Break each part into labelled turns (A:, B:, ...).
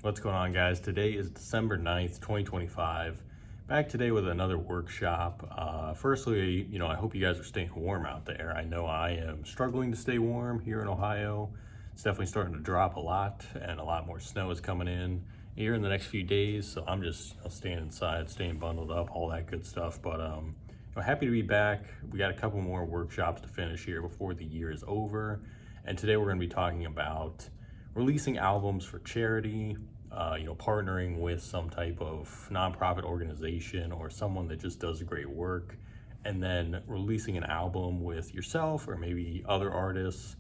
A: What's going on, guys? Today is December 9th, 2025. Back today with another workshop. Firstly, I hope you guys are staying warm out there. I know I am struggling to stay warm here in Ohio. It's definitely starting to drop a lot, and a lot more snow is coming in here in the next few days. So I'm just staying inside, staying bundled up, all that good stuff. But happy to be back. We got a couple more workshops to finish here before the year is over. And today we're going to be talking about releasing albums for charity, partnering with some type of nonprofit organization or someone that just does great work, and then releasing an album with yourself or maybe other artists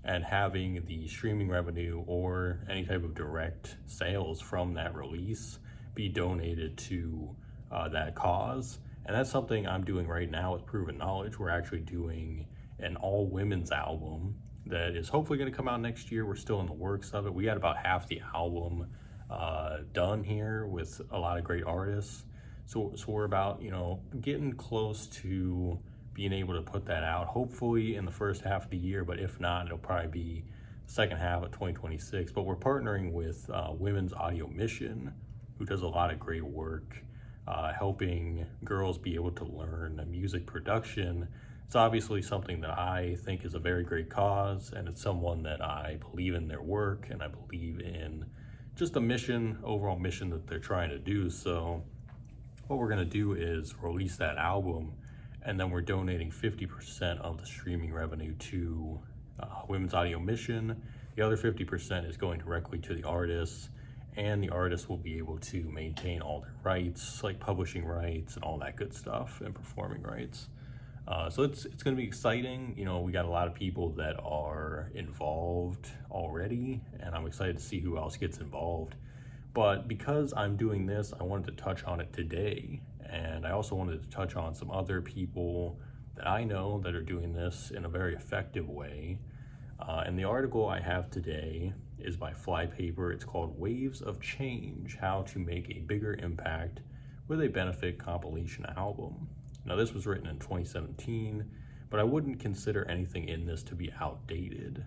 A: and having the streaming revenue or any type of direct sales from that release be donated to that cause. And that's something I'm doing right now with Proven Knowledge. We're actually doing an all women's album that is hopefully going to come out next year. We're still in the works of it. We got about half the album done here with a lot of great artists. So we're about, getting close to being able to put that out, hopefully in the first half of the year, but if not, it'll probably be the second half of 2026. But we're partnering with Women's Audio Mission, who does a lot of great work helping girls be able to learn music production. It's obviously something that I think is a very great cause, and it's someone that I believe in their work, and I believe in just the mission, overall mission that they're trying to do. So what we're gonna do is release that album, and then we're donating 50% of the streaming revenue to Women's Audio Mission. The other 50% is going directly to the artists, and the artists will be able to maintain all their rights, like publishing rights and all that good stuff, and performing rights. So it's going to be exciting. We got a lot of people that are involved already, and I'm excited to see who else gets involved. But because I'm doing this, I wanted to touch on it today, and I also wanted to touch on some other people that I know that are doing this in a very effective way. And the article I have today is by Flypaper. It's called Waves of Change: How to Make a Bigger Impact with a Benefit Compilation Album. Now, this was written in 2017, but I wouldn't consider anything in this to be outdated.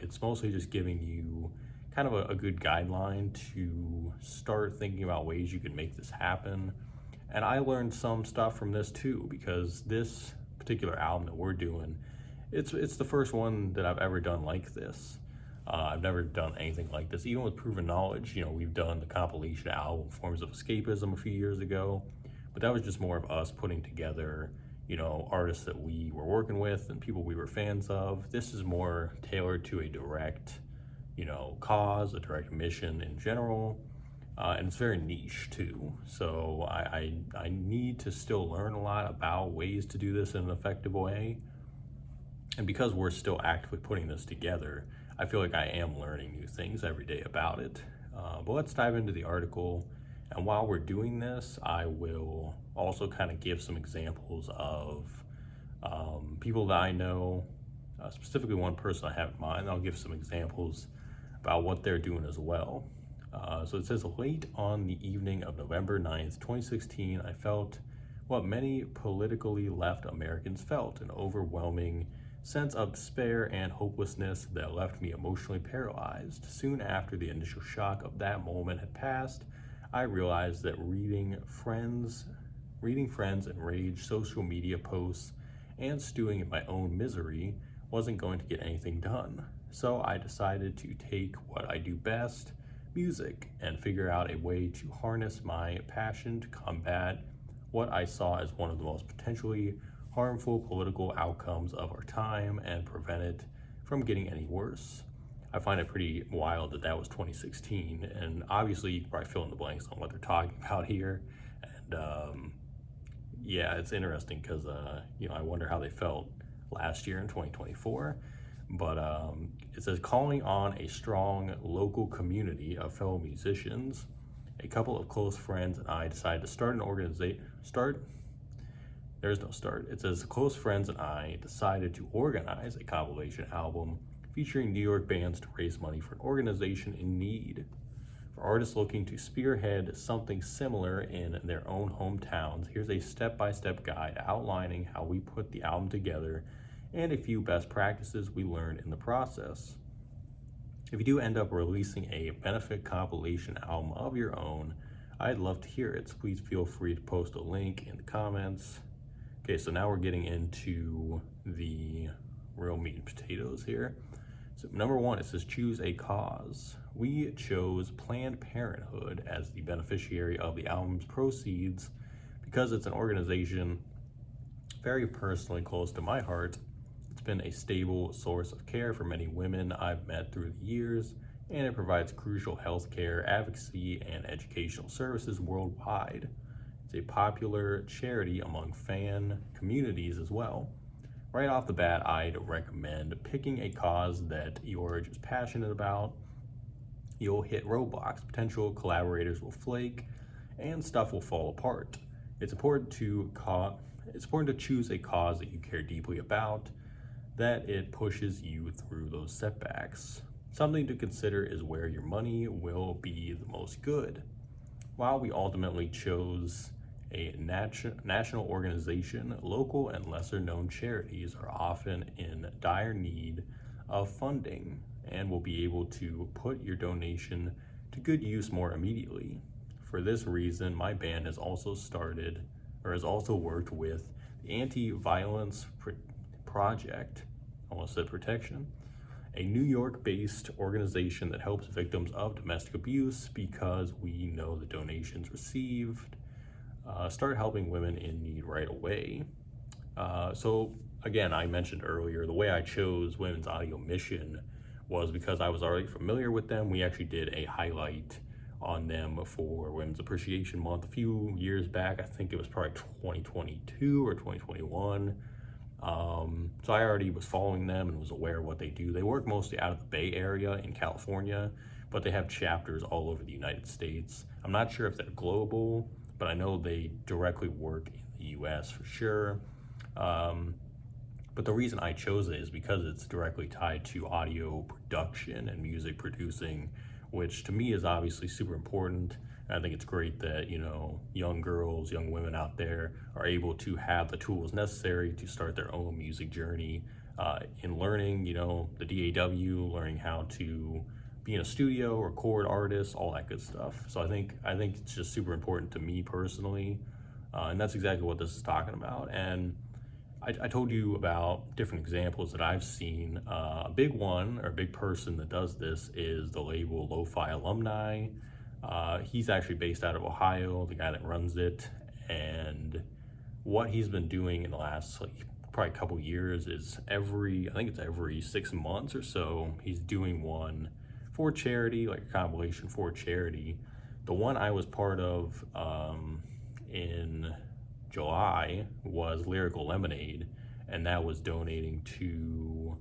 A: It's mostly just giving you kind of a good guideline to start thinking about ways you can make this happen. And I learned some stuff from this too, because this particular album that we're doing, it's the first one that I've ever done like this. I've never done anything like this. Even with Proven Knowledge, we've done the compilation album Forms of Escapism a few years ago, but that was just more of us putting together, artists that we were working with and people we were fans of. This is more tailored to a direct, cause, a direct mission in general, and it's very niche too. So I need to still learn a lot about ways to do this in an effective way. And because we're still actively putting this together, I feel like I am learning new things every day about it. But let's dive into the article. And while we're doing this, I will also kind of give some examples of people that I know, specifically one person I have in mind. I'll give some examples about what they're doing as well. So it says, late on the evening of November 9th, 2016, I felt what many politically left Americans felt, an overwhelming sense of despair and hopelessness that left me emotionally paralyzed. Soon after the initial shock of that moment had passed, I realized that reading friends' enraged social media posts and stewing in my own misery wasn't going to get anything done. So I decided to take what I do best, music, and figure out a way to harness my passion to combat what I saw as one of the most potentially harmful political outcomes of our time and prevent it from getting any worse. I find it pretty wild that that was 2016, and obviously you can probably fill in the blanks on what they're talking about here. And yeah, it's interesting because I wonder how they felt last year in 2024. But it says, calling on a strong local community of fellow musicians, a couple of close friends and I decided to start an organization. There's no start. It says, close friends and I decided to organize a compilation album featuring New York bands to raise money for an organization in need. For artists looking to spearhead something similar in their own hometowns, here's a step-by-step guide outlining how we put the album together and a few best practices we learned in the process. If you do end up releasing a benefit compilation album of your own, I'd love to hear it. So please feel free to post a link in the comments. Okay, so now we're getting into the real meat and potatoes here. So number one, it says choose a cause. We chose Planned Parenthood as the beneficiary of the album's proceeds because it's an organization very personally close to my heart. It's been a stable source of care for many women I've met through the years, and it provides crucial healthcare, advocacy, and educational services worldwide. It's a popular charity among fan communities as well. Right off the bat, I'd recommend picking a cause that you're just passionate about. You'll hit roadblocks, potential collaborators will flake, and stuff will fall apart. It's important to choose a cause that you care deeply about, that it pushes you through those setbacks. Something to consider is where your money will be the most good. While we ultimately chose a national organization, local and lesser known charities are often in dire need of funding and will be able to put your donation to good use more immediately. For this reason, my band has also worked with the Anti-Violence Project, almost said protection, a New York-based organization that helps victims of domestic abuse, because we know the donations received start helping women in need right away. So again, I mentioned earlier, the way I chose Women's Audio Mission was because I was already familiar with them. We actually did a highlight on them for Women's Appreciation Month a few years back. I think it was probably 2022 or 2021. So I already was following them and was aware of what they do. They work mostly out of the Bay Area in California, but they have chapters all over the United States. I'm not sure if they're global, but I know they directly work in the US for sure. But the reason I chose it is because it's directly tied to audio production and music producing, which to me is obviously super important. I think it's great that, young girls, young women out there are able to have the tools necessary to start their own music journey in learning, the DAW, learning how to be in a studio, record artists, all that good stuff. So I think it's just super important to me personally, and that's exactly what this is talking about. And I told you about different examples that I've seen. A big one, or a big person that does this, is the label Lo-Fi Alumni. He's actually based out of Ohio, the guy that runs it, and what he's been doing in the last probably a couple years is every 6 months or so, he's doing one for charity, like a compilation for charity. The one I was part of in July was Lyrical Lemonade, and that was donating to,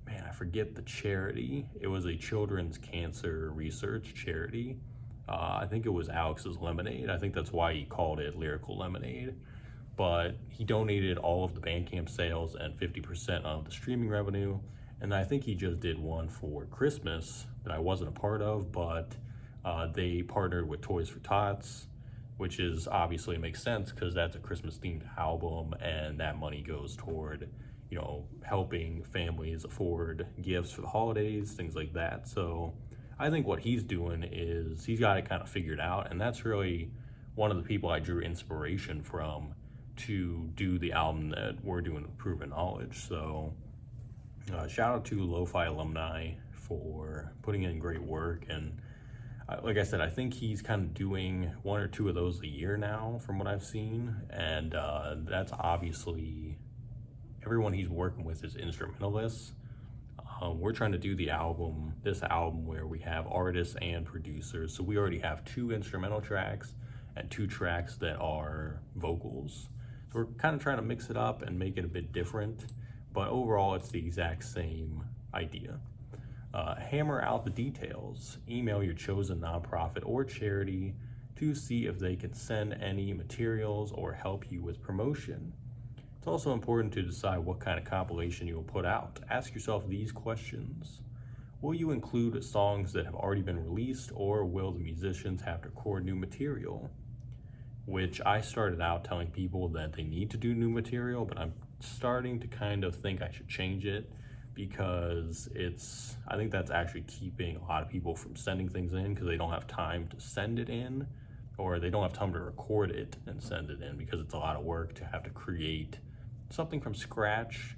A: I forget the charity. It was a children's cancer research charity. I think it was Alex's Lemonade. I think that's why he called it Lyrical Lemonade. But he donated all of the Bandcamp sales and 50% of the streaming revenue. And I think he just did one for Christmas that I wasn't a part of, but they partnered with Toys for Tots, which is obviously makes sense because that's a Christmas themed album, and that money goes toward, helping families afford gifts for the holidays, things like that. So I think what he's doing is he's got it kind of figured out, and that's really one of the people I drew inspiration from to do the album that we're doing with Proven Knowledge. So shout out to Lo-Fi Alumni for putting in great work. And like I said, I think he's kind of doing one or two of those a year now from what I've seen. And that's obviously, everyone he's working with is instrumentalists. We're trying to do this album where we have artists and producers. So we already have 2 instrumental tracks and 2 tracks that are vocals. So we're kind of trying to mix it up and make it a bit different, but overall it's the exact same idea. Hammer out the details. Email your chosen nonprofit or charity to see if they can send any materials or help you with promotion. It's also important to decide what kind of compilation you will put out. Ask yourself these questions. Will you include songs that have already been released, or will the musicians have to record new material? Which I started out telling people that they need to do new material, but I'm starting to kind of think I should change it, because I think that's actually keeping a lot of people from sending things in because they don't have time to send it in, or they don't have time to record it and send it in because it's a lot of work to have to create something from scratch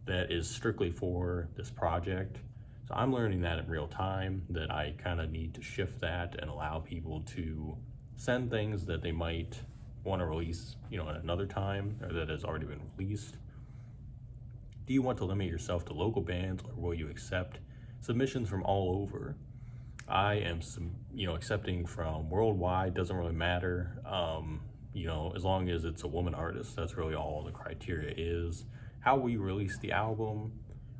A: that is strictly for this project. So I'm learning that in real time, that I kind of need to shift that and allow people to send things that they might want to release, at another time, or that has already been released. Do you want to limit yourself to local bands, or will you accept submissions from all over? I am, accepting from worldwide, doesn't really matter. As long as it's a woman artist, that's really all the criteria is. How we release the album,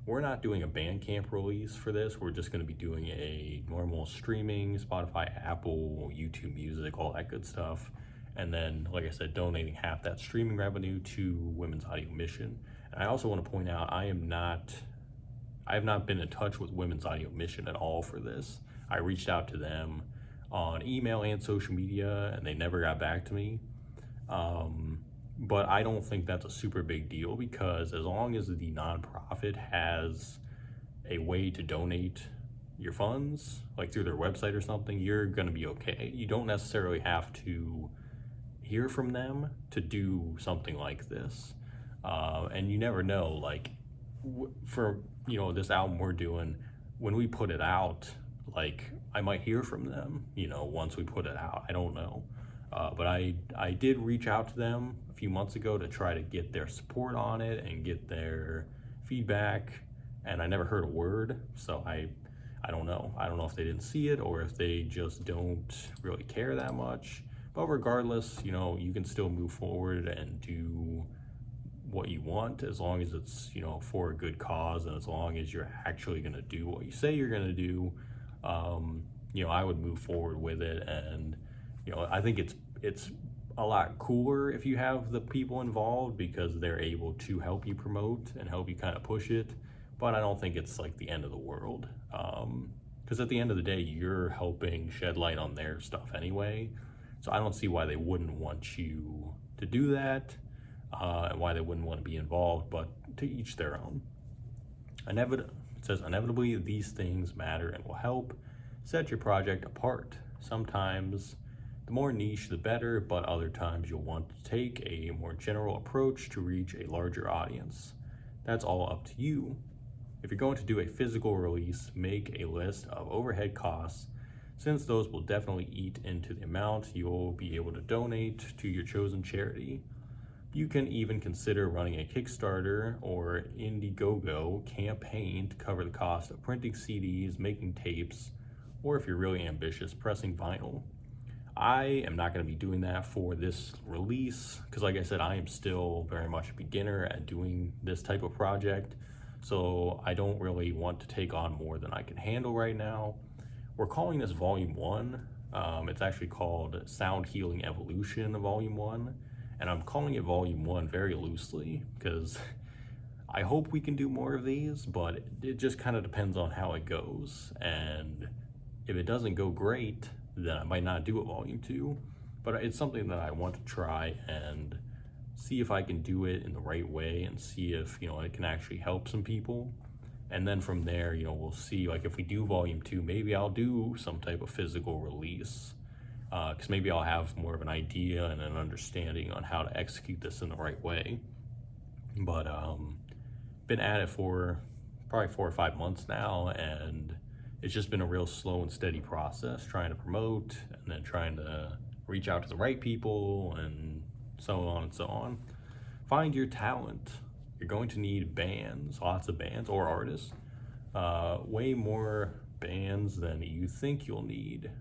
A: we're not doing a Bandcamp release for this. We're just gonna be doing a normal streaming, Spotify, Apple, YouTube Music, all that good stuff. And then, like I said, donating half that streaming revenue to Women's Audio Mission. And I also want to point out, I have not been in touch with Women's Audio Mission at all for this. I reached out to them on email and social media, and they never got back to me. But I don't think that's a super big deal, because as long as the nonprofit has a way to donate your funds, like through their website or something, you're gonna be okay. You don't necessarily have to hear from them to do something like this. And you never know, like for, this album we're doing, when we put it out, like I might hear from them, once we put it out, I don't know. But I did reach out to them a few months ago to try to get their support on it and get their feedback, and I never heard a word. So I don't know. I don't know if they didn't see it or if they just don't really care that much. But regardless, you can still move forward and do what you want, as long as it's, for a good cause, and as long as you're actually gonna do what you say you're gonna do. I would move forward with it. And I think it's a lot cooler if you have the people involved, because they're able to help you promote and help you kind of push it. But I don't think it's like the end of the world, because at the end of the day, you're helping shed light on their stuff anyway. So I don't see why they wouldn't want you to do that, and why they wouldn't want to be involved, but to each their own. It says, inevitably, these things matter and will help set your project apart. Sometimes the more niche, the better, but other times you'll want to take a more general approach to reach a larger audience. That's all up to you. If you're going to do a physical release, make a list of overhead costs, since those will definitely eat into the amount you'll be able to donate to your chosen charity. You can even consider running a Kickstarter or Indiegogo campaign to cover the cost of printing CDs, making tapes, or if you're really ambitious, pressing vinyl. I am not going to be doing that for this release, because like I said, I am still very much a beginner at doing this type of project. So I don't really want to take on more than I can handle right now. We're calling this Volume 1. It's actually called Sound Healing Evolution Volume 1. And I'm calling it Volume 1 very loosely, because I hope we can do more of these, but it just kind of depends on how it goes. And if it doesn't go great, then I might not do a Volume 2. But it's something that I want to try and see if I can do it in the right way, and see if, it can actually help some people. And then from there, we'll see, like if we do Volume 2, maybe I'll do some type of physical release. Because maybe I'll have more of an idea and an understanding on how to execute this in the right way. But been at it for probably 4 or 5 months now, and it's just been a real slow and steady process, trying to promote and then trying to reach out to the right people, and so on and so on. Find your talent. You're going to need bands, lots of bands or artists, way more bands than you think you'll need.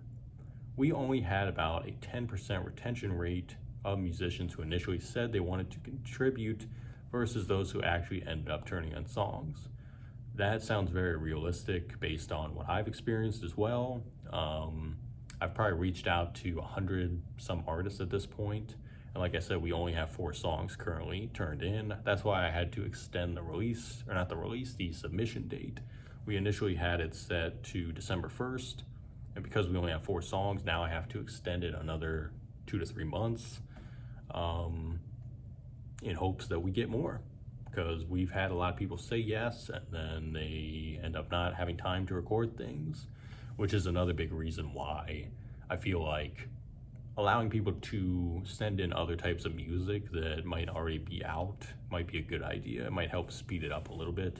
A: We only had about a 10% retention rate of musicians who initially said they wanted to contribute versus those who actually ended up turning on songs. That sounds very realistic based on what I've experienced as well. I've probably reached out to 100 some artists at this point. And like I said, we only have 4 songs currently turned in. That's why I had to extend the submission date. We initially had it set to December 1st. And because we only have 4 songs, now I have to extend it another 2 to 3 months, in hopes that we get more. because we've had a lot of people say yes and then they end up not having time to record things, which is another big reason why I feel like allowing people to send in other types of music that might already be out might be a good idea. It might help speed it up a little bit.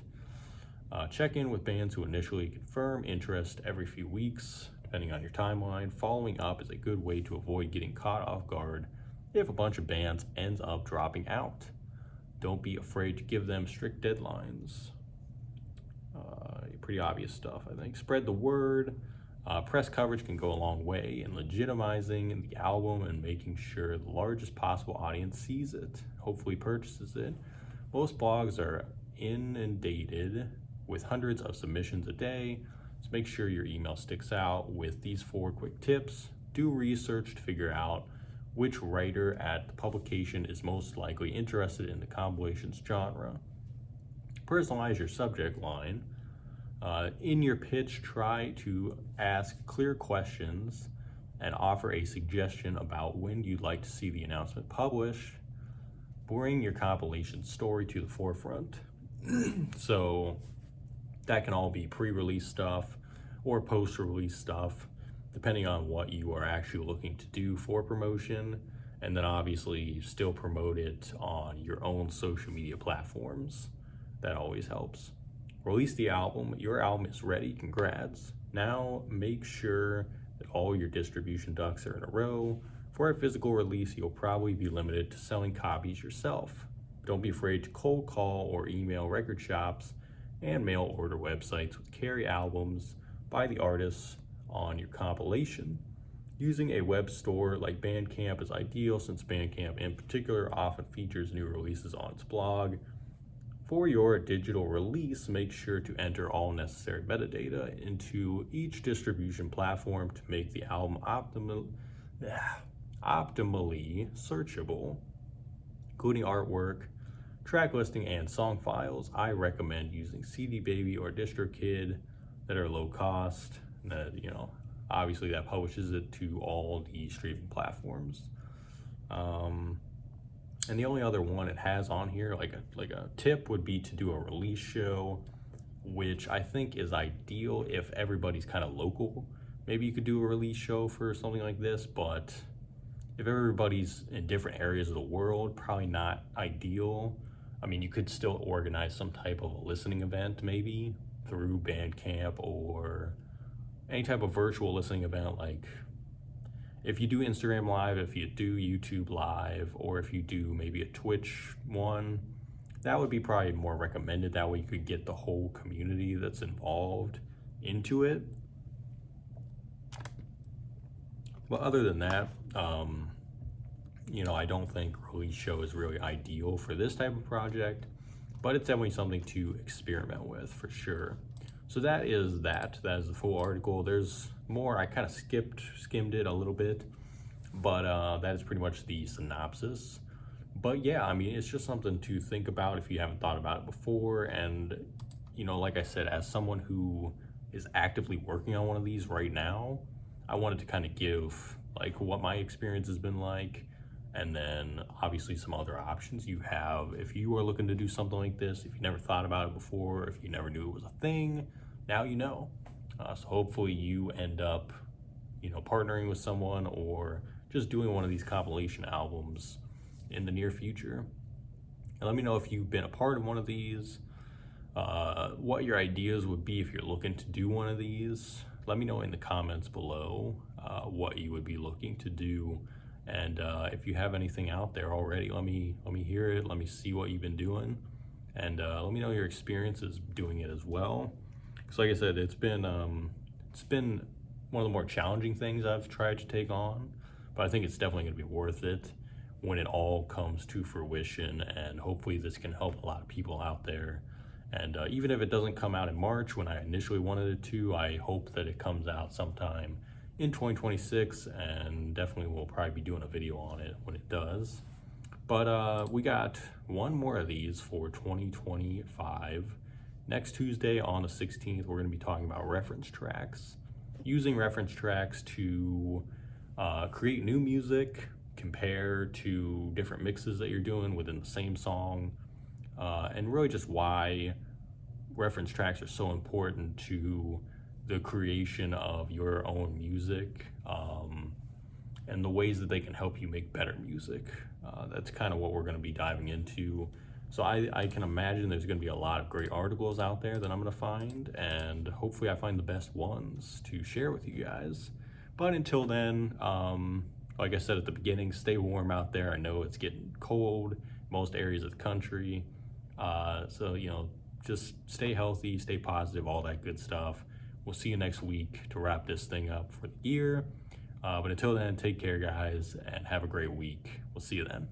A: Check in with bands who initially confirm interest every few weeks, depending on your timeline. Following up is a good way to avoid getting caught off guard if a bunch of bands ends up dropping out. Don't be afraid to give them strict deadlines. Pretty obvious stuff, I think. Spread the word. Press coverage can go a long way in legitimizing the album and making sure the largest possible audience sees it, hopefully purchases it. Most blogs are inundated with hundreds of submissions a day, so make sure your email sticks out with these 4 quick tips. Do research to figure out which writer at the publication is most likely interested in the compilation's genre. Personalize your subject line. In your pitch, try to ask clear questions and offer a suggestion about when you'd like to see the announcement published. Bring your compilation story to the forefront. So that can all be pre-release stuff or post-release stuff, depending on what you are actually looking to do for promotion, and then obviously still promote it on your own social media platforms. That always helps. Release the album. Your album is ready. Congrats. Now make sure that all your distribution ducks are in a row. For a physical release, you'll probably be limited to selling copies yourself. Don't be afraid to cold call or email record shops and mail order websites with carry albums by the artists on your compilation. Using a web store like Bandcamp is ideal, since Bandcamp in particular often features new releases on its blog. For your digital release, make sure to enter all necessary metadata into each distribution platform to make the album optimally searchable, including artwork, track listing, and song files. I recommend using CD Baby or DistroKid that are low cost, that, obviously that publishes it to all the streaming platforms. And the only other one it has on here, like a tip, would be to do a release show, which I think is ideal if everybody's kind of local. Maybe you could do a release show for something like this, but if everybody's in different areas of the world, probably not ideal. I mean, you could still organize some type of a listening event, maybe through Bandcamp or any type of virtual listening event, like if you do Instagram Live, if you do YouTube Live, or if you do maybe a Twitch one, that would be probably more recommended. That way you could get the whole community that's involved into it. But other than that, I don't think release show is really ideal for this type of project, but it's definitely something to experiment with for sure. So that is the full article. There's more. I kind of skimmed it a little bit, but that is pretty much the synopsis. But yeah, I mean, it's just something to think about if you haven't thought about it before. And like I said, as someone who is actively working on one of these right now, I wanted to kind of give like what my experience has been like, and then obviously some other options you have if you are looking to do something like this. If you never thought about it before, if you never knew it was a thing, now you know. So hopefully you end up partnering with someone or just doing one of these compilation albums in the near future. And let me know if you've been a part of one of these, what your ideas would be if you're looking to do one of these. Let me know in the comments below what you would be looking to do. And if you have anything out there already, let me hear it. Let me see what you've been doing, and let me know your experiences doing it as well. Because like I said, it's been one of the more challenging things I've tried to take on, but I think it's definitely going to be worth it when it all comes to fruition. And hopefully this can help a lot of people out there. And even if it doesn't come out in March when I initially wanted it to, I hope that it comes out sometime in 2026, and definitely we'll probably be doing a video on it when it does. But we got one more of these for 2025. Next Tuesday on the 16th, we're going to be talking about reference tracks. Using reference tracks to create new music, compare to different mixes that you're doing within the same song, and really just why reference tracks are so important to the creation of your own music, and the ways that they can help you make better music. That's kind of what we're going to be diving into. So I can imagine there's going to be a lot of great articles out there that I'm going to find, and hopefully I find the best ones to share with you guys. But until then, like I said at the beginning, stay warm out there. I know it's getting cold in most areas of the country. So, just stay healthy, stay positive, all that good stuff. We'll see you next week to wrap this thing up for the year. But until then, take care, guys, and have a great week. We'll see you then.